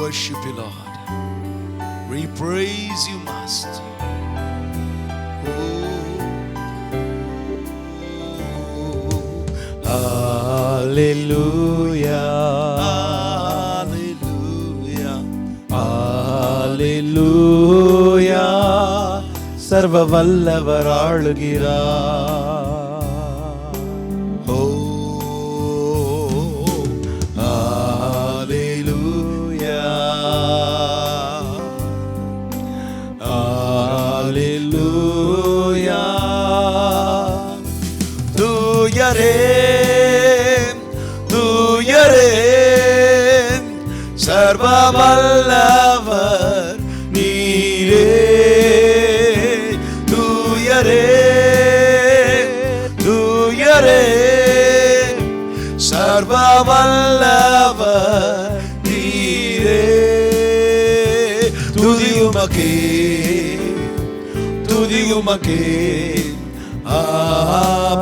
worship you, Lord. We praise you, Master. Hallelujah, Hallelujah, Hallelujah. சர்வ வல்லவர் ஆளுகிறார். சர்வ வல்லவர் நீரே, தூயரே தூயரே, சர்வ வல்லவர் நீரே. துதியுமக்கே துதியுமக்கே, ஆமென்.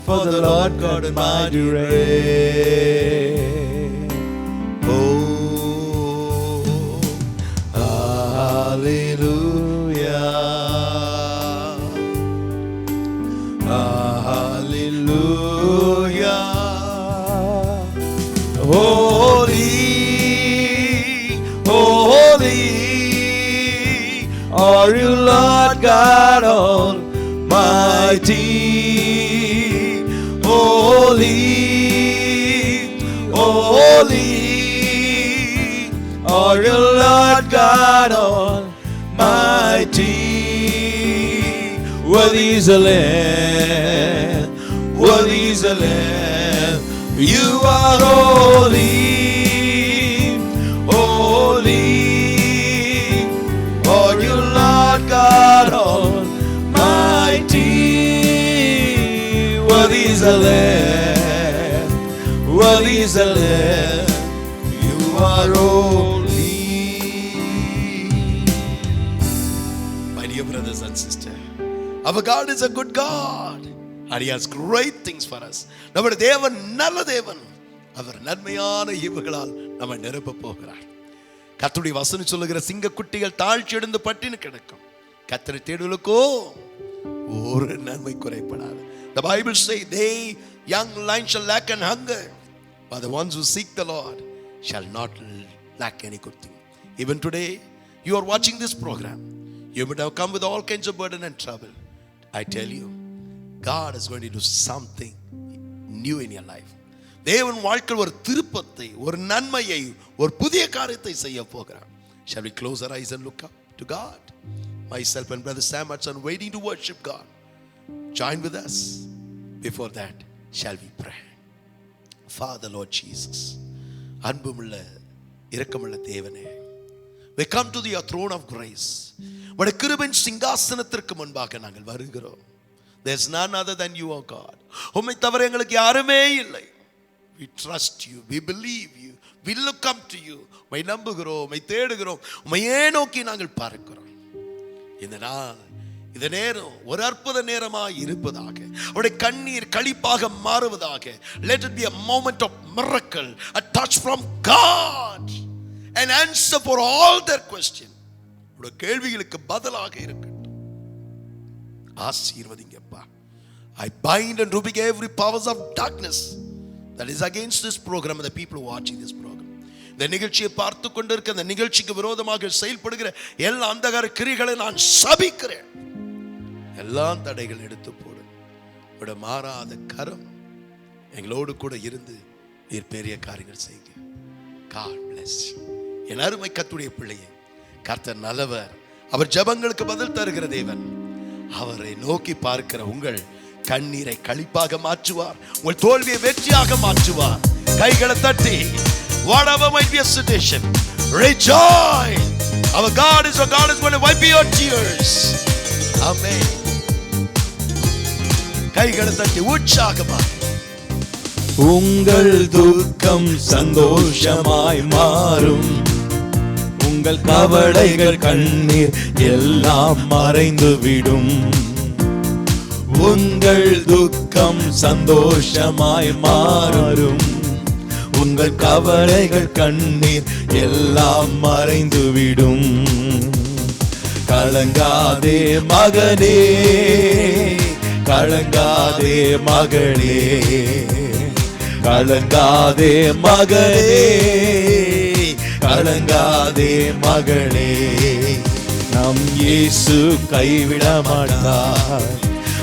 For the Lord God Almighty reigns. Oh, hallelujah, hallelujah. Holy, holy are you, Lord God Almighty. Holy, holy are you, Lord God Almighty. Worthy is the Lamb, worthy is the Lamb. You are holy, holy are you, Lord God Almighty. Worthy is the Lamb, worthy is the Lamb. You are holy. My dear brothers and sisters, our God is a good God and He has great things for us. நம்முடைய தேவன் நல்ல தேவன். அவர் நன்மையான ஈவுகளால் நம்மை நிரப்ப போகிறார். கர்த்தருடைய வசனம் சொல்லுகிற சிங்க குட்டிகள் தாழ்ச்சி அடைந்து பட்டினி கிடக்கும், கர்த்தரை தேடுவதற்கோ ஒரு நன்மை குறைபடாது. The Bible says, they young lions shall lack and hunger, but the ones who seek the Lord shall not lack any good thing. Even today, you are watching this program. You might have come with all kinds of burden and trouble. I tell you, God is going to do something new in your life. தேவன் வாழ்க்கையில் ஒரு திருப்பத்தை, ஒரு நன்மையை, ஒரு புதிய காரியத்தை செய்ய போகிறார். Shall we close our eyes and look up to God? Myself and Brother Sam are waiting to worship God. Join with us. Before that, shall we pray? Father, Lord Jesus, அன்புமுள்ள இரக்கமுள்ள தேவனே, we come to the throne of grace. உம்முடைய கிருபையின் சிங்காசனத்திற்கு முன்பாக நாங்கள் வருகிறோம். There's none other than you, O God. உம்மை தவிர எங்களுக்கு யாருமே இல்லை. We trust you, we believe you, we look up to you. உம்மை நம்புகிறோம், உம்மை தேடுகிறோம், உம்மையே நோக்கி நாங்கள் பார்க்கிறோம். இந்த நாள், இந்த நேரம் ஒரு அற்புத நேரமாய் இருப்பதாக, அவருடைய கண்ணீர் களிப்பாக மாறுவதாக. Let it be a moment of miracle, a touch from God, an answer for all their question. உடைய கேள்விகளுக்கு பதிலாக இருக்கட்டும். ஆசீர்வதிங்கப்பா. I bind and rebuke every powers of darkness that is against this program and the people watching this program. இந்த நிகழ்ச்சியை பார்த்து கொண்டிருக்க, இந்த நிகழ்ச்சிக்கு விரோதமாக செயல்படுகிற எல்லா அந்தகார கிரியைகளை நான் சபிக்கிறேன். எல்லா தடைகள் எடுத்து போடு. உடைய மாறாத கரம் எங்களோடு கூட இருந்து நீர் பெரிய காரியங்கள் செய்யுங்க. God bless you. என் அருமை கர்த்தருடைய பிள்ளையே, கர்த்தர் நல்லவர், அவர் ஜெபங்களுக்கு பதில் தருகிற தேவன். அவரை நோக்கி பார்க்கிற உங்கள் கண்ணீரை களிப்பாக மாற்றுவார், உங்கள் தோல்வியை வெற்றியாக மாற்றுவார். கைகளை தட்டி, whatever might be a situation, rejoice. Our God is going to wipe your tears. Amen. கைகளை தட்டி உற்சாகமாக, உங்கள் துக்கம் சந்தோஷமாய் மாறும், உங்கள் உங்கள் கவலைகள் கண்ணீர் எல்லாம் மறைந்து விடும். உங்கள் துக்கம் சந்தோஷமாய் மாறும். உங்கள் கவலைகள் கண்ணீர் எல்லாம் மறைந்து விடும். கலங்காதே மகனே, கலங்காதே மகளே, கலங்காதே மகனே, கலங்காதே மகளே. நம் இயேசு கைவிட மாட்டார்,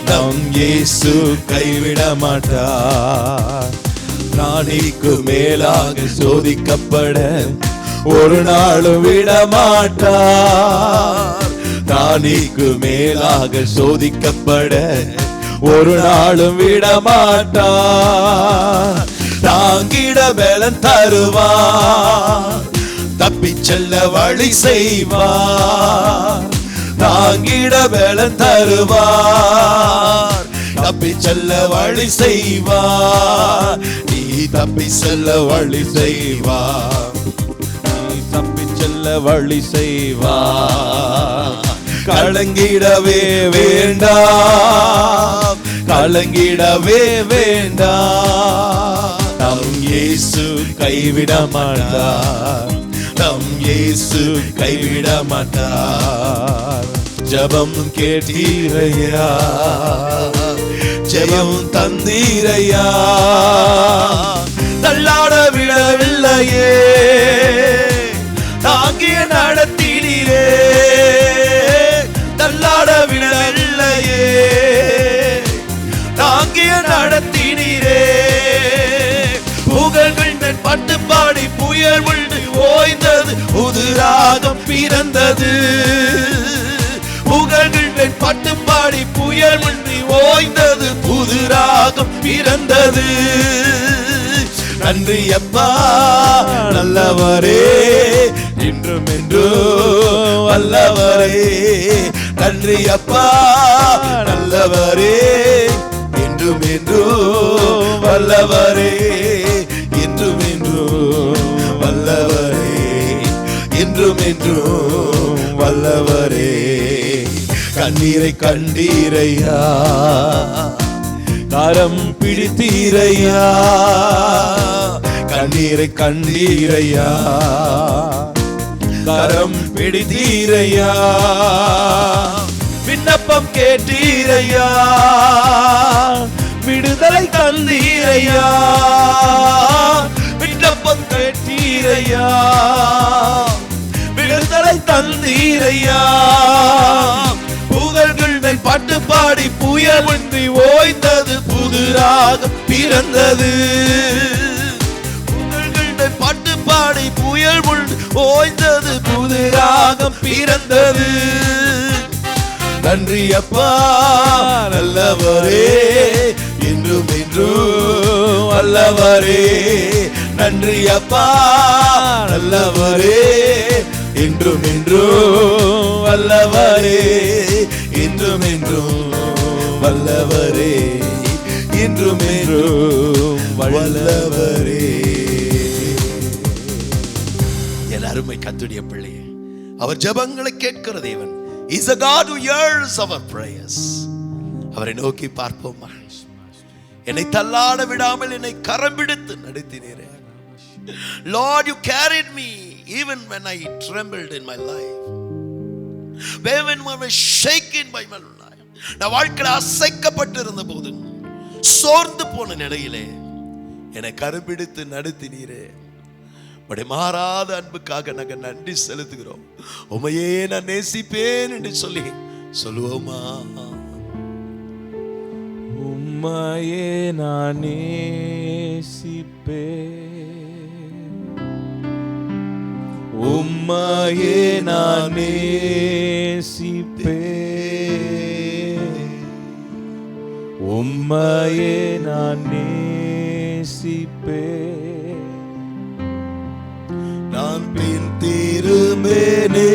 நம் இயேசு கைவிட மாட்டார். ராணிக்கு மேலாக சோதிக்கப்பட ஒரு நாளும் விட மாட்டார். ராணிக்கு மேலாக சோதிக்கப்பட ஒரு நாளும் விட மாட்டார். தாங்கிட பலன் தருவார், தப்பி செல்ல வழி செய்வார். தாங்கிட பலன் தருவார், தப்பி செல்ல வழி செய்வார். நீ தப்பி செல்ல வழி செய்வார், நீ தப்பி செல்ல வழி செய்வார். கலங்கிடவே வேண்டாம், கலங்கிடவே வேண்டாம். நம் இயேசு கைவிட மாட்டார், நம் இயேசு கைவிட மாட்டார். ஜெபம் கேட்டீரையா, ஜெபம் தந்தீரையா, தள்ளாட விடவில்லையே, தாங்கிய நடத்தினீரே, தள்ளாட விடவில்லையே, தாங்கிய நடத்தினீரே. புகழ்கள் பட்டு பாடி புயல் உண்டு ஓய்ந்தது, புது ராகம் பிறந்தது. புகழ்கள் பட்டு பாடி புயல் உண்டு ஓய்ந்தது, புது ராகம் பிறந்தது. நன்றி அப்பா நல்லவரே, இன்றும் என்றும் வல்லவரே. நன்றி அப்பா நல்லவரே, இன்றும் என்றும் வல்லவரே, இன்றும் என்றும் வல்லவரே, இன்றும் என்றும் வல்லவரே. கண்ணீரை கண்டீரையா, கரம் பிடித்தீரையா, கண்ணீரை கண்டீரையா, கரம் பிடித்தீரையா. விண்ணப்பம் கேட்டீரையா, விடுதலை தந்தீரையா, விண்ணப்பம் கேட்டீரையா, விடுதலை தந்தீரையா. புகழ்கள் பாட்டு பாடி புயல் ஒன்றி ஓய்ந்தது, புது ராகம் பிறந்தது. புகழ்கள் பாட்டு பாடி புயல் ஒன்று ஓய்ந்தது, புது ராகம் பிறந்தது. நன்றி அப்பா நல்லவரே, இன்றும் என்றும் வல்லவரே. நன்றி அப்பா நல்லவரே, இன்றும் என்றும் வல்லவரே, இன்றும் என்றும் வல்லவரே, இன்றும் என்றும் வல்லவரே. என் அருமை கர்த்தருடைய பிள்ளையே, அவர் ஜெபங்களை கேட்கிற தேவன். He's a God who hears our prayers. அவரை நோக்கி பார்ப்போமா? என்னை தள்ளாட விடாமல் என்னை கரம் பிடித்து நடத்தினீரே. Lord, you carried me even when I trembled in my life, when I was shaken by my life. நான் வாழ்க்கையில அசைக்கப்பட்டு இருந்த போதும், சோர்ந்து போன நிலையிலே என்னை கரம் பிடித்து நடத்தினீரே. உம்முடைய மாறாத அன்புக்காக நாங்கள் நன்றி செலுத்துகிறோம். உம்மையே நான் நேசிப்பேன் என்று சொல்லி சொல்லுவோமா? உம்மையே நான் நேசிப்பேன், உம்மையே நான் நேசிப்பேன், உம்மையே நான் நேசிப்பேன். நான் பின் திரும்பேனே,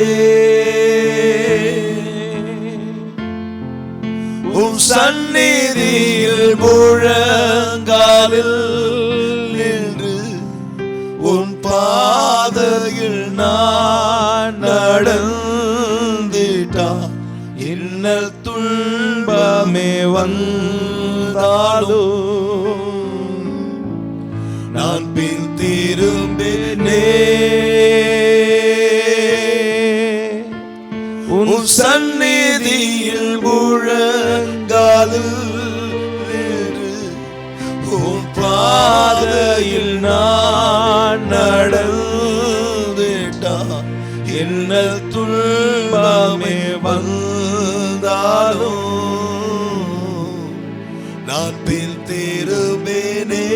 உம் சந்நிதியில் முழங்காலில் நின்று உன் பாதையில் நான் வந்தாலும் நான் பின் திரும்பினே உன் சந்நிதியில் முழங்காலில் உன் பாதையில் நான் நடந்திட்டான் என்ன துன்பமே வந்தாலும் நான் பின் திரும்பினே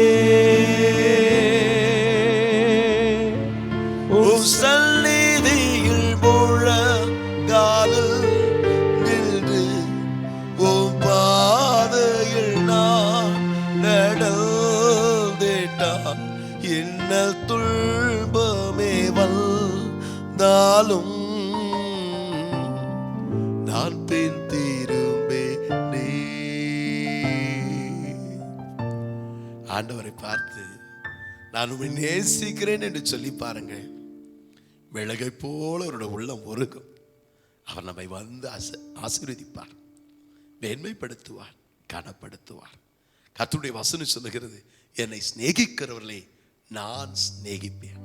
உன் சந்நிதியில் முழங்காலில் நின்று உன் பாதையில் நான் நடந்திட்டான் என்ன துன்பமே வந்தாலும் நான் பின் திரும்பினே. ஆண்டவரை பார்த்து நான் உம்மை நேசிக்கிறேன் என்று சொல்லி பாருங்க. மிளகை போல அவருடைய உள்ளம் உருகும். அவர் நம்மை வந்து ஆசீர்வதிப்பார், மேன்மைப்படுத்துவார், கனப்படுத்துவார். கர்த்தருடைய வசனம் சொல்லுகிறது, என்னை சிநேகிக்கிறவர்களே நான் சிநேகிப்பேன்.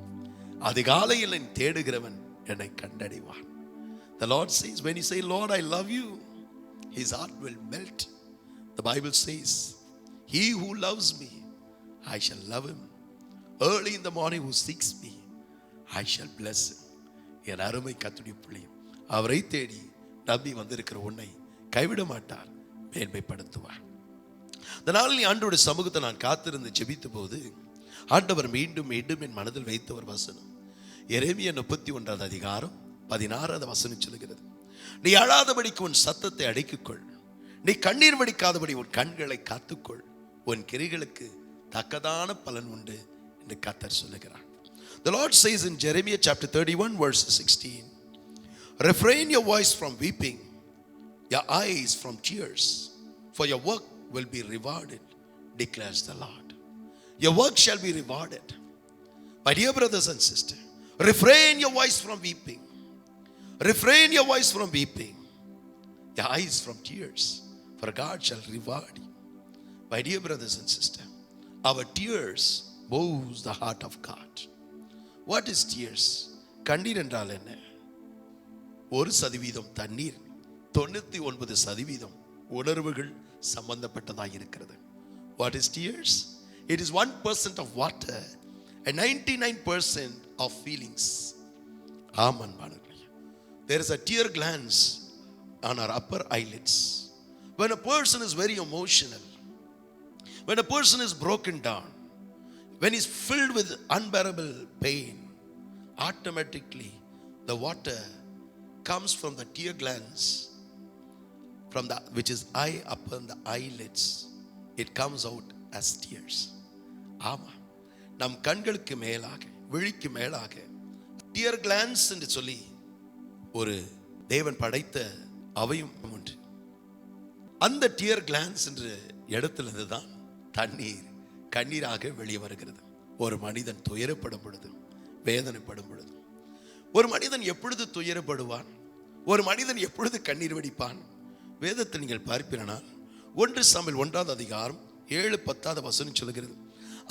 அதிகாலையில் என்னை தேடுகிறவன் என்னை கண்டடைவான். The Lord says, when you say, Lord, I love you, his heart will melt. The Bible says, he who loves me, I shall love him. Early in the morning who seeks me, I shall bless him. என் அருமை கர்த்தருடைய பிள்ளை, அவரை தேடி நம்பி வந்திருக்கிற உன்னை கைவிட மாட்டார், மேன்மைப்படுத்துவார். இந்த நாளில் நீ ஆண்டவருடைய சமூகத்தை நான் காத்திருந்து ஜெபித்த போது ஆண்டவர் மீண்டும் மீண்டும் என் மனதில் வைத்த ஒரு வசனம் எரேமியா 31 அதிகாரம் 16 வசனம் சொல்லுகிறது, நீ அழாதபடிக்கு உன் சத்தத்தை அடக்கிக்கொள், நீ கண்ணீர் வடிக்காதபடி உன் கண்களை காத்துக்கொள், உன் கிரிகளுக்கு தக்கதான பலன் உண்டு என்று கர்த்தர் சொல்லுகிறார். The Lord says in Jeremiah chapter 31 verse 16, refrain your voice from weeping, your eyes from tears, for your work will be rewarded, declares the Lord. Your work shall be rewarded. My dear brothers and sisters, refrain your voice from weeping. Refrain your voice from weeping, your eyes from tears, for God shall reward you. My dear brothers and sisters, our tears moves the heart of God. What is tears? கண்ணீர் என்றால் என்ன? 1% தண்ணீர், 99% உணர்வுகள் சம்பந்தப்பட்டதாக இருக்கிறது. What is tears? It is 1% of water and 99% of feelings. ஆமான் பாருங்கள், there is a tear glands on our upper eyelids. When a person is very emotional, when a person is broken down, when he is filled with unbearable pain, automatically the water comes from the tear glands, from the which is eye upon the eyelids, it comes out as tears. ஆமா, நம் கண்களுக்கு மேலாக, விழிக்கு மேலாக tear glands என்று சொல்லி ஒரு தேவன் படைத்த அவையும் உண்டு. அந்த tear glands என்ற இடத்திலிருந்து தான் தண்ணீர் கண்ணீராக வெளியே வருகிறது. ஒரு மனிதன் துயரப்படும் பொழுது, வேதனைப்படும் பொழுது, ஒரு மனிதன் எப்பொழுது துயரப்படுவான், ஒரு மனிதன் எப்பொழுது கண்ணீர் வடிப்பான்? வேதத்தில் நீங்கள் பார்ப்பீர்கள், 1 சாமுவேல் 1 அதிகாரம் 7-10 வசனம் சொல்லுகிறது,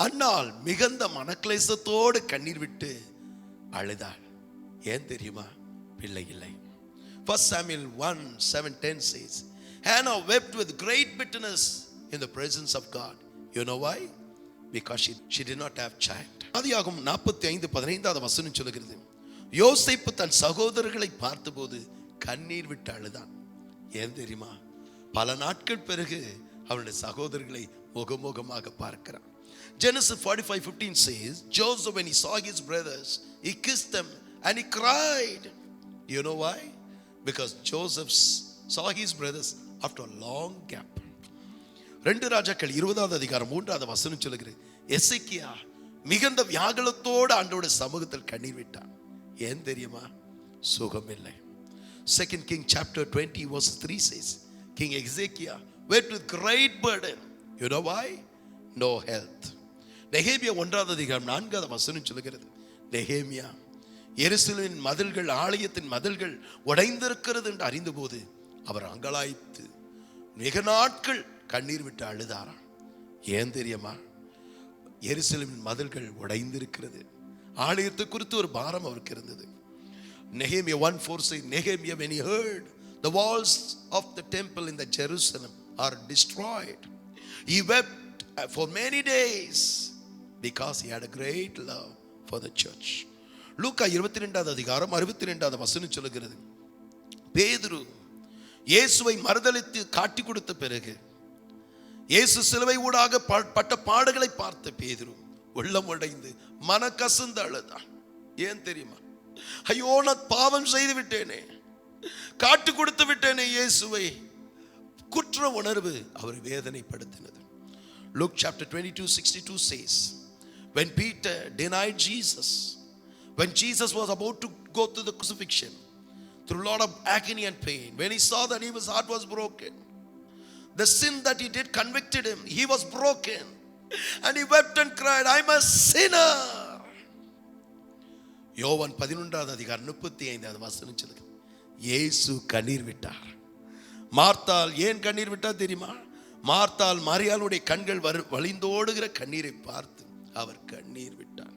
அன்னாள் மிகுந்த மனக்லேசத்தோடு கண்ணீர் விட்டு அழுதாள். ஏன் தெரியுமா? பிள்ளை இல்லை. 1 Samuel 1:7-10 says, Hannah wept with great bitterness in the presence of God. You know why? Because she did not have child. ஆதியாகமம் 45:15 வசனம் சொல்லுகிறது, யோசேப்பு தன் சகோதரர்களை பார்த்தபோது கண்ணீர் விட்டு அழுதான். ஏன் தெரியுமா? பல நாட்கள் பிறகு அவனுடைய சகோதரர்களை முகமுகமாக பார்க்கிறான். Genesis 45:15 says, Joseph, when he saw his brothers, he kissed them and he cried. You know why? Because Joseph saw his brothers after a long gap. 2 ராஜாக்கள் 20 அதிகாரம் 3 வசனம் சொல்லுகிறது, எசேக்கியா மிகுந்த வியாகுலத்தோடு ஆண்டவருடைய சமூகத்தில் கண்ணீர் விட்டான். ஏன் தெரியுமா? சுகம் இல்லை. 2 King chapter 20 verse 3 says, King Ezekiel wept with great burden. You know why? No health. நெகேமியா 1 அதிகாரம் 4 வசனம் சொல்லுகிறது, நெகேமியா எருசலேமின் மதில்கள், ஆலயத்தின் மதில்கள் உடைந்திருக்கிறது என்று அறிந்தபோது அவர் அங்கலாய்த்து மிக நாட்கள் கண்ணீர் விட்டு அழுதாராம். ஏன் தெரியுமா? எருசலேமின் மதில்கள் உடைந்திருக்கிறது. ஆலயத்தை குறித்து ஒரு பாரம் அவருக்கு இருந்தது. Nehemiah 1:4 says, Nehemiah, when he heard the walls of the temple in the Jerusalem are destroyed, he wept for many days because he had a great love for the church. லூக்கா 22வது அதிகாரம் 62வது வசனம் சொல்லுகிறது, பேதுரு இயேசுவை மறுதலித்து காட்டி கொடுத்த பிறகு இயேசு சிலுவை ஊடாக பட்ட பாடுகளை பார்த்த பேதுரு உள்ளம் உடைந்து மனக்கசந்து அழுதான். ஏன் தெரியுமா? ஐயோ, நான் பாவம் செய்து விட்டேனே, காட்டு கொடுத்து விட்டேனே இயேசுவை. குற்ற உணர்வு அவரை வேதனைப்படுத்தினது. Luke chapter 22:62 says, when Peter denied Jesus, when Jesus was about to go to the crucifixion through a lot of agony and pain, when he saw that his heart was broken, the sin that he did convicted him. He was broken and he wept and cried, I'm a sinner. யோவான் 11வது அதிகாரம் 35வது வசனம் சொல்லுது, இயேசு கண்ணீர் விட்டார். மார்த்தாள் ஏன் கண்ணீர் விட்டார் தெரியுமா? மார்த்தாள் மரியாளுடைய கண்கள் வழிந்தோடுகிற கண்ணீரை பார்த்து அவர் கண்ணீர் விட்டார்.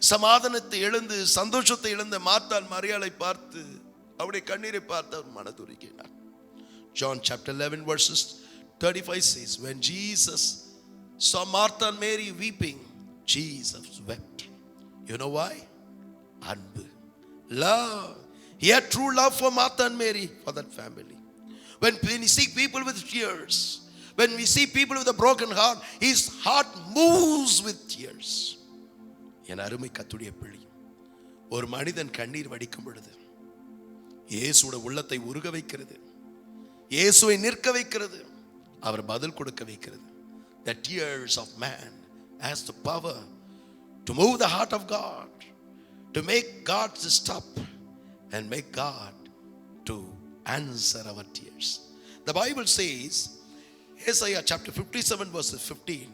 சமாதானத்தை இழந்து சந்தோஷத்தை இழந்த மார்த்தாள் மரியாளை பார்த்து அவருடைய கண்ணீரை பார்த்து அவர் மனதுருகினார். John chapter 11 verses 35 says, when Jesus saw Martha and Mary weeping, Jesus wept. You know why? Anbu, love. He had true love for Martha and Mary, for that family. When we see people with tears, when we see people with a broken heart, his heart moves with tears. என் அருமை கர்த்தருடைய பிள்ளை, ஒரு மனிதன் கண்ணீர் வடிக்கும் பொழுது இயேசுவோட உள்ளத்தை உருக வைக்கிறது, இயேசுவை நிற்க வைக்கிறது, அவர் பதில் கொடுக்க வைக்கிறது. The tears of man has the power to move the heart of God, to make God to stop and make God to answer our tears. The Bible says, Isaiah chapter 57 verses 15,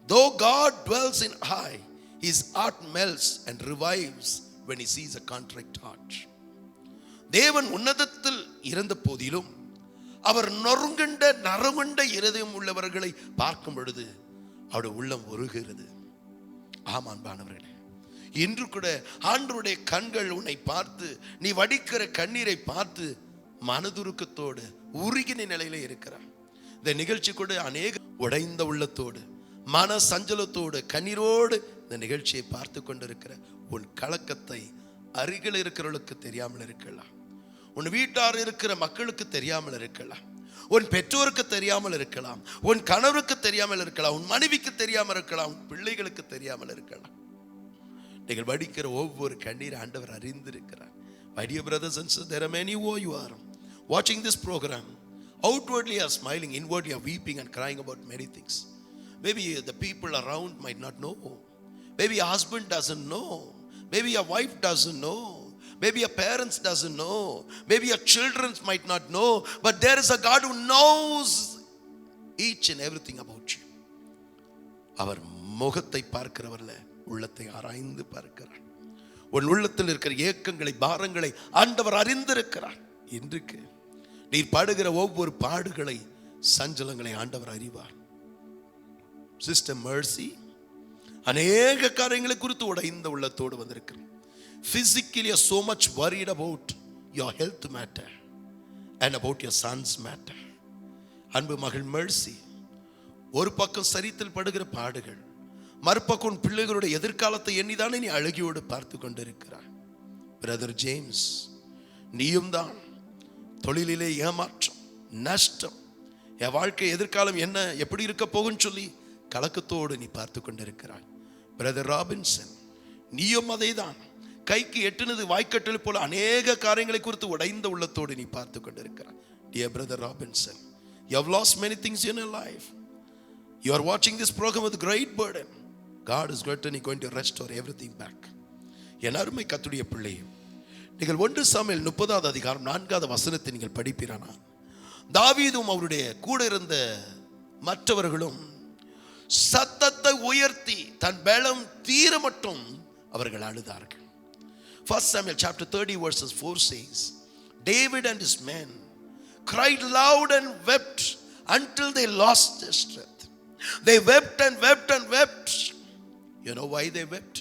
though God dwells in high, his heart melts and revives when he sees a contrite heart. தேவன் உன்னதத்தில் இருந்த போதிலும் அவர் நறுங்குண்ட இருதயம் உள்ளவர்களை பார்க்கும் பொழுது அவருடைய உள்ளம் உருகிறது. ஆமான்பானவர்களே, இன்று கூட ஆண்டவருடைய கண்கள் உன்னை பார்த்து, நீ வடிக்கிற கண்ணீரை பார்த்து மனதுருக்கத்தோடு உருகின நிலையில இருக்கிறார். இந்த நிகழ்ச்சி கூட அநேக உடைந்த உள்ளத்தோடு மன சஞ்சலத்தோடு கண்ணீரோடு இந்த நிகழ்ச்சியை பார்த்து கொண்டிருக்கிற உன் கலக்கத்தை அருகில் இருக்கிறவர்களுக்கு தெரியாமல் இருக்கலாம், உன் வீட்டார் இருக்கிற மக்களுக்கு தெரியாமல் இருக்கலாம், உன் பெற்றோருக்கு தெரியாமல் இருக்கலாம், உன் கணவருக்கு தெரியாமல் இருக்கலாம், உன் மனைவிக்கு தெரியாமல் இருக்கலாம், உன் பிள்ளைகளுக்கு தெரியாமல் இருக்கலாம். நீங்கள் வடிக்கிற ஒவ்வொரு கண்ணீர் ஆண்டவர் அறிந்திருக்கிறார். My dear brothers and sisters, there are many who you are watching this program. Outwardly you are smiling, inwardly you are weeping and crying about many things. Maybe the people around might not know. Maybe your husband doesn't know. Maybe your wife doesn't know. Maybe your parents doesn't know. Maybe your children might not know. But there is a God who knows each and everything about you. அவர் முகத்தை பார்க்கிறவர்ல உள்ளத்தை ஆராய்ந்து பார்க்கிறார். உன் உள்ளத்தில் இருக்கிற ஏக்கங்களை பாரங்களை ஆண்டவர் அறிந்திருக்கிறார். இன்றைக்கு நீர் பாடுகிற ஒவ்வொரு பாடுகளை சஞ்சலங்களை ஆண்டவர் அறிவார். சிஸ்டர் மர்சி அநேக காரியங்களை குறித்து உடைந்த உள்ளத்தோடு வந்திருக்கிறார். Physically you're so much worried about your health matter and about your son's matter. அன்பு மகள் மர்சி, ஒரு பக்கம் சரித்தில் படுகிற பாடுகள், மறுபக்கம் பிள்ளைகளுடைய எதிர்காலத்தை எண்ணிதானே நீ அழுகியோடு பார்த்து கொண்டிருக்கிறாய். பிரதர் ஜேம்ஸ், நீயும் தான் தொழிலிலே ஏமாற்றம், நஷ்டம், என் வாழ்க்கை எதிர்காலம் என்ன எப்படி இருக்க போகுன்னு சொல்லி கலக்கத்தோடு நீ பார்த்து கொண்டிருக்கிறாய். பிரதர் ராபின்சன், நீயும் அதை தான் கைக்கு எட்டுனது வாய்க்கட்டல் போல அநேக காரியங்களை குறித்து உடைந்த உள்ளத்தோடு நீ பார்த்து கொண்டிருக்கிறாய். Dear brother Robinson, you have lost many things in your life. You are watching this program with great burden. God is going to restore everything back. என் அருமை கர்த்தருடைய பிள்ளையே, நீங்கள் 1 சாமுவேல் 30வது அதிகாரம் 4வது வசனத்தை நீங்கள் படிப்பீரானால், தாவீதும் அவருடைய கூட இருந்த மற்றவர்களும் சத்தத்தை உயர்த்தி தன் பலம் தீர மட்டும் அவர்கள் அழுதார்கள். 1 Samuel chapter 30 verses 4 says, David and his men cried loud and wept until they lost their strength. They wept and wept and wept. You know why they wept?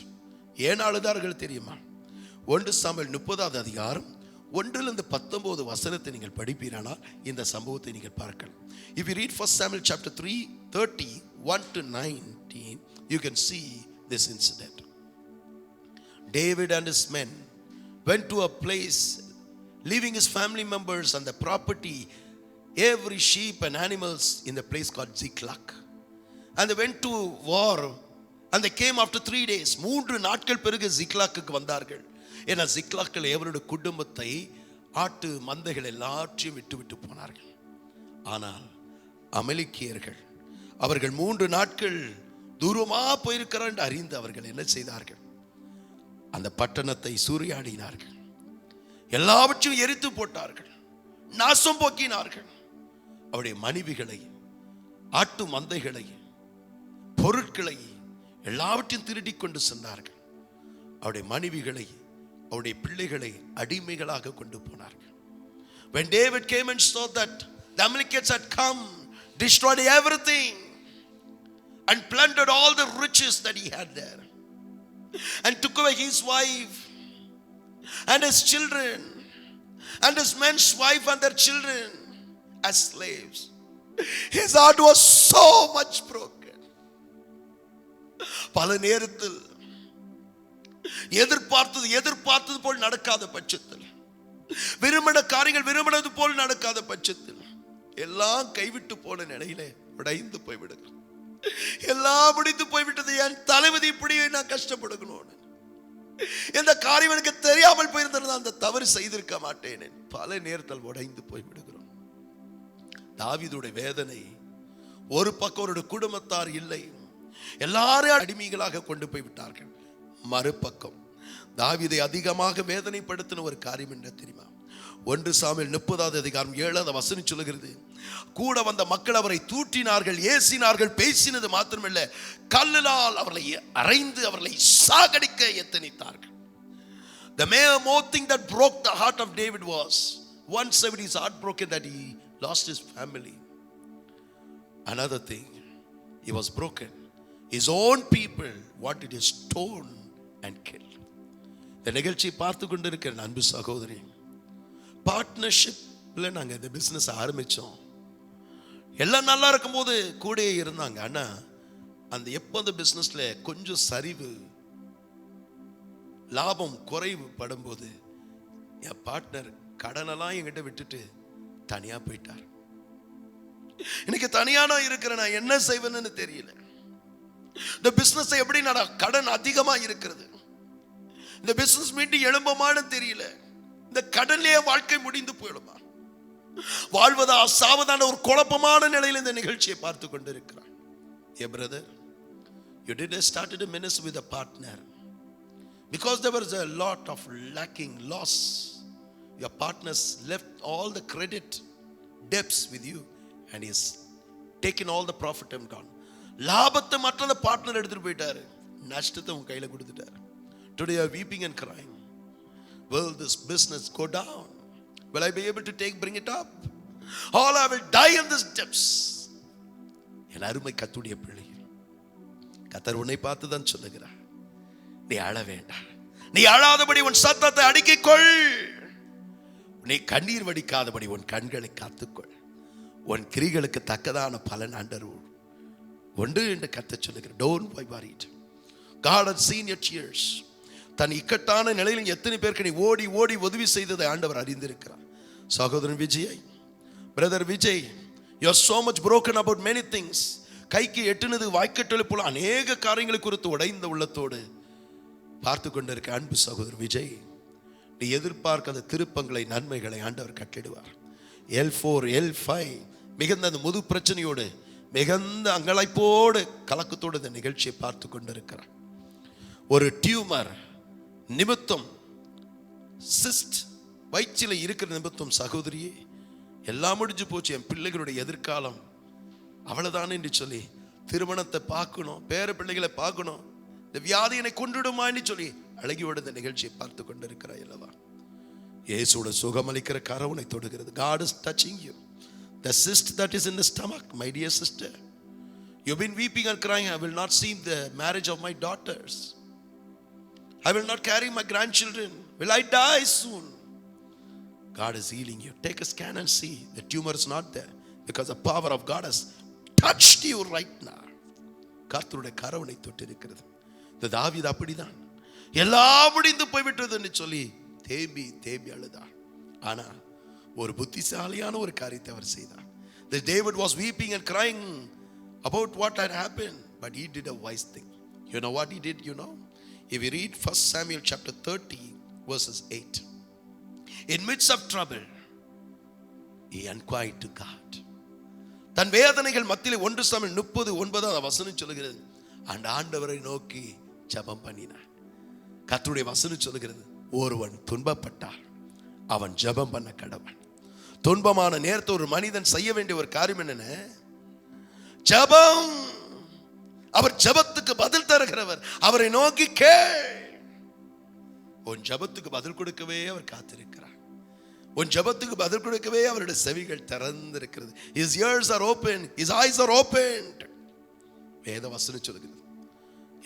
ஏன் அழுதார்கள் தெரியுமா? 1 சாமுவேல் 30வது அதிகாரம் 1-19 வசனத்தை நீங்கள் படிப்பீரானால் இந்த சம்பவத்தை நீங்கள் பார்க்கலாம். If you read 1 Samuel chapter 3:31-19, you can see this incident. David and his men went to a place, leaving his family members and the property, every sheep and animals, in the place called Ziklag. And they went to war, and they came after 3 days. 3 நாட்கள் பிறகு ஜிக்லாக்குக்கு வந்தார்கள். ஏன்னா ஜிக்லாக்கில் அவருடைய குடும்பத்தை, ஆட்டு மந்தைகள் எல்லாற்றையும் விட்டு போனார்கள். ஆனால் அமலேக்கியர்கள் அவர்கள் 3 நாட்கள் தூரமா போயிருக்கிறார் என்று அறிந்து அவர்கள் என்ன செய்தார்கள்? அந்த பட்டணத்தை சூறையாடினார்கள், எல்லாவற்றையும் எரித்து போட்டார்கள், நாசம் போக்கினார்கள். அவருடைய மனைவிகளை, ஆட்டு மந்தைகளை, பொருட்களை எல்லாவற்றையும் திருடி கொண்டு சென்றார்கள். அவருடைய மனைவிகளை, அவருடைய பிள்ளைகளை அடிமைகளாக கொண்டு போனார்கள். When David came and saw that the Amalekites had come, destroyed everything and plundered all the riches that he had there, and took away his wife and his children and his men's wife and their children as slaves, his heart was so much broken. பல நேரத்தில் எதிர்பார்த்தது போல் நடக்காத பட்சத்தில், விரும்பின காரியங்கள் விரும்பினது போல் நடக்காத பட்சத்தில், எல்லாம் கைவிட்டு போன நிலையிலே உடைந்து போய்விடுகிறோம். எல்லாம் முடிந்து போய்விட்டது, என் தலைவதி இப்படியே நான் கஷ்டப்படுகணும், இந்த காரியம் எனக்கு தெரியாமல் போயிருந்தது, அந்த தவறு செய்திருக்க மாட்டேன், பல நேரத்தில் உடைந்து போய்விடுகிறோம். தாவீதுடைய வேதனை, ஒரு பக்கம் அவருடைய குடும்பத்தார் இல்லை, எல்லாரும் அடிமைகளாக கொண்டு போய் விட்டார்கள். மறுபக்கம் தாவீதை அதிகமாக வேதனைப்படுத்தின ஒரு காரியம் என்ன தெரியுமா? 1 சாமுவேல் 30வது அதிகாரம் 7வது வசனம் சொல்லுகிறது, கூட வந்த மக்கள் அவரை தூற்றினார்கள், ஏசினார்கள், பேசினது மாத்திரமல்ல, கல்லால் அவர்களை அறைந்து அவர்களை சாகடிக்க எத்தனித்தார்கள். The more thing that broke the heart of David was, once he is heartbroken that he lost his family. Another thing, he was broken. His own people wanted to stone and kill. இந்த நிகழ்ச்சியை பார்த்து கொண்டிருக்கிற அன்பு சகோதரி, பார்ட்னர்ஷிப்ல நாங்க இந்த business ஆரம்பிச்சோம். எல்லாம் நல்லா இருக்கும் போது கூட இருந்தாங்க. ஆனா அந்த எப்போ அந்த பிசினஸ்ல கொஞ்சம் சரிவு, லாபம் குறைவு படும்போது என் பார்ட்னர் கடனெல்லாம் என்கிட்ட விட்டுட்டு தனியா போயிட்டார். இன்னைக்கு தனியா நான் இருக்கிறேன், நான் என்ன செய்வேன்னு தெரியல. இந்த பிசினஸ் எப்படி கடன் அதிகமா இருக்கிறது, இந்த பிசினஸ் மீண்டும் எழும்புமான்னு தெரியல. இந்த கடன்லயே வாழ்க்கை முடிந்து போயிடுமா, வாழ்வதா சாவதான ஒரு குழப்பமான நிலையில் இந்த நிகழ்ச்சியை பார்த்து கொண்டிருக்கிறார். Hey brother, you didn't started a ministry with a partner because there was a lot of lacking, loss. Your partners left all the credit debts with you and he's taken all the profit and gone. லாபத்தை மற்ற partner எடுத்துட்டு போயிட்டாரு, நஷ்டத்தை உங்க கையில கொடுத்துட்டாரு. Today you are weeping and crying. Will this business go down? Will I be able to bring it up? All I will die in this depths. என் அருமை கர்த்தருடைய பிள்ளை, கர்த்தர் உன்னை பார்த்து தான் சொல்லுகிறார், நீ அழ வேண்டாம், நீ அழாதபடி உன் சத்தத்தை அடக்கிக்கொள், நீ கண்ணீர் வடிக்காதபடி உன் கண்களை காத்துக்கொள், உன் கிரிகளுக்கு தக்கதான பலன் ஆண்டவர் உண்டு என்று கர்த்தர் சொல்லுகிறார். Don't be worried. God has seen your tears. தன் இக்கட்டான நிலையில் எத்தனை பேருக்கு நீ ஓடி ஓடி உதவி செய்ததை ஆண்டவர் அறிந்திருக்கிறார். சகோதரன் Vijay, brother Vijay, you are so much broken about many things. கைக்கு எட்டுனது வாய்க்கட்டளை போல அநேக காரியங்களை குறித்து உடைந்த உள்ளத்தோடு பார்த்து கொண்டிருக்க அன்பு சகோதரர் விஜய், நீ எதிர்பார்க்காத திருப்பங்களை, நன்மைகளை ஆண்டவர் கட்டிடுவார். L4 L5 மிகுந்த அந்த முது பிரச்சனையோடு மிகுந்த அங்கலாய்ப்போடு கலக்கத்தோடு இந்த நிகழ்ச்சியை பார்த்து கொண்டிருக்கிறார். ஒரு டியூமர் நிமித்தம், சிஸ்ட் வயிற்றில இருக்கிற நிமித்தம் சகோதரியே, எல்லாம் முடிஞ்சு போச்சு, என் பிள்ளைகளுடைய எதிர்காலம் அவ்வளவுதானே என்று சொல்லி திருமணத்தை பார்க்கணும், பேர பிள்ளைகளை பார்க்கணும், இந்த வியாதி என்னை கொண்டுடுமான்னு சொல்லி அழகியோட இந்த நிகழ்ச்சியை பார்த்து கொண்டிருக்கிறாய் அல்லவா? இயேசுவோட சுகமளிக்கிற கரம் உன்னை தொடுகிறது. God is touching you. the cyst that is in the stomach, my dear sister. You've been weeping and crying, I will not see the marriage of my daughters. I will not carry my grandchildren. Will I die soon? God is healing you. Take a scan and see. The tumor is not there because the power of God has touched you right now. கர்த்தருடைய கரவனை தொட்டு இருக்கிறது. இந்த தாவீது அப்படிதான். எல்லாம் முடிந்து போய்விட்டதுன்னு சொல்லி தேம்பி தேம்பி அழுதார். ஆனா ஒரு புத்திசாலியான ஒரு காரியத்தை அவர் செய்தார். The David was weeping and crying about what had happened, but he did a wise thing. You know what he did? You know, if you read 1 Samuel chapter 30 verses 8, in midst of trouble he inquired to God. தன் வேதனைகள் மத்தியிலே 1 Samuel 30:9 வசனம் சொல்கிறது, அந்த ஆண்டவரை நோக்கி ஜெபம் பண்ணினார். கர்த்தருடைய வசனம் சொல்கிறது, ஒருவன் துன்பப்பட்டால் அவன் ஜெபம் பண்ண கடவன். துன்பமான நேரத்தில் ஒரு மனிதன் செய்ய வேண்டிய ஒரு காரியம் என்னென்ன? ஜெபம். அவர் ஜெபத்துக்கு பதில் தருகிறவர். அவரை நோக்கி கேள். உன் ஜெபத்துக்கு பதில் கொடுக்கவே அவர் காத்திருக்கிறார். உன் ஜெபத்துக்கு பதில் கொடுக்கவே அவருடைய செவிகள் திறந்திருக்கிறது. His ears are open, his eyes are opened. வேத வசனம் சொல்கிறது,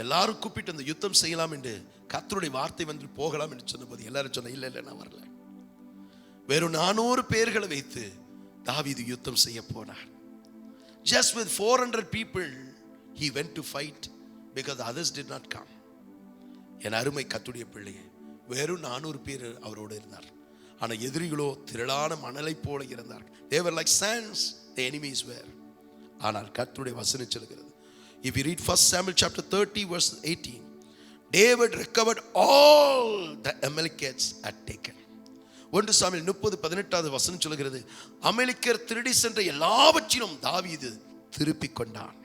எல்லாரும் கூப்பிட்டு அந்த யுத்தம் செய்யலாம் என்று கர்த்தருடைய வார்த்தை வந்து போகலாம் என்று சொன்னபோது எல்லாரும் சொன்ன, இல்ல இல்ல நான் வரல. வெறும் 400 பேர்களை வைத்து தாவீது யுத்தம் செய்ய போனார். Just with 400 people he went to fight because the others did not come. என் அருமை கர்த்தருடைய பிள்ளையே, வெறும் 400 பேர் அவரோடு இருந்தார். ஆனா எதிரிகளோ திரளான மணலை போல இருந்தார். They were like sands, the enemies were. ஆனால் கர்த்தருடைய வசனம் சொல்கிறது, if you read 1 Samuel chapter 30 verse 18, David recovered all the Amalekites had taken. 1 Samuel 30:18 வசனம் சொல்கிறது, அமலேக்கியர் திருடி சென்ற எல்லாவற்றையும் தாவீது திருப்பிக் கொண்டான்.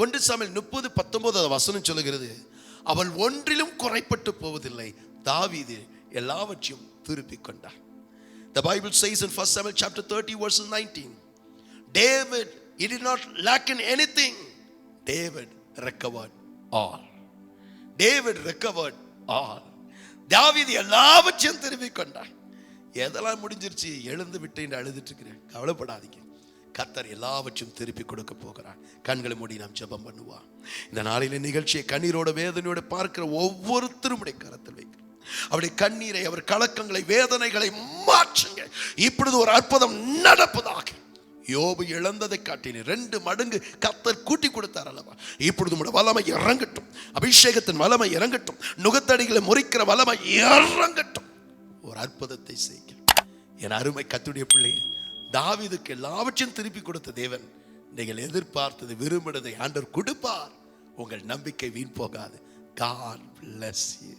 1 சாமுவேல் 30:19 வசனம் சொல்கிறது, அவள் ஒன்றிலும் குறைப்பட்டு போவதில்லை, தாவீது எல்லாவற்றையும் திருப்பிக் கொண்டான். The Bible says in 1 Samuel chapter 30 verse 19, David, he did not lack in anything. David recovered all. David recovered all. தாவீது எல்லாவற்றையும் திருப்பிக் கொண்டான். எதெல்லாம் முடிஞ்சிருச்சு, எழுந்து விட்டு என்று அழுதுட்டு இருக்கிறேன், கவலைப்படாதீங்க. கர்த்தர் எல்லாவற்றையும் திருப்பி கொடுக்க போகிறார். கண்களை மூடி நாம் ஜெபம் பண்ணுவோம். இந்த நாளிலே நிகழ்ச்சியை கண்ணீரோட வேதனையோட பார்க்கிற ஒவ்வொருத்தரும் கரத்தில் வைக்கிறோம். அவருடைய கண்ணீரை, அவர் கலக்கங்களை, வேதனைகளை மாற்றுங்க. இப்பொழுது ஒரு அற்புதம் நடப்பதாக. யோபு இழந்ததை காட்டின 2 மடங்கு கர்த்தர் கூட்டி கொடுத்தார் அல்லவா? இப்பொழுது உம்முடைய வல்லமை இறங்கட்டும். அபிஷேகத்தின் வல்லமை இறங்கட்டும். நுகத்தடிகளை முறிக்கிற வல்லமை இறங்கட்டும். ஒரு அற்புதத்தை செய்ய என் அருமை கர்த்தருடைய பிள்ளையே, தாவீதுக்கு எல்லாவற்றையும் திருப்பி கொடுத்த தேவன் நீங்கள் எதிர்பார்த்தது, விரும்பினதை ஆண்டவர் கொடுப்பார். உங்கள் நம்பிக்கை வீண் போகாது. God bless you.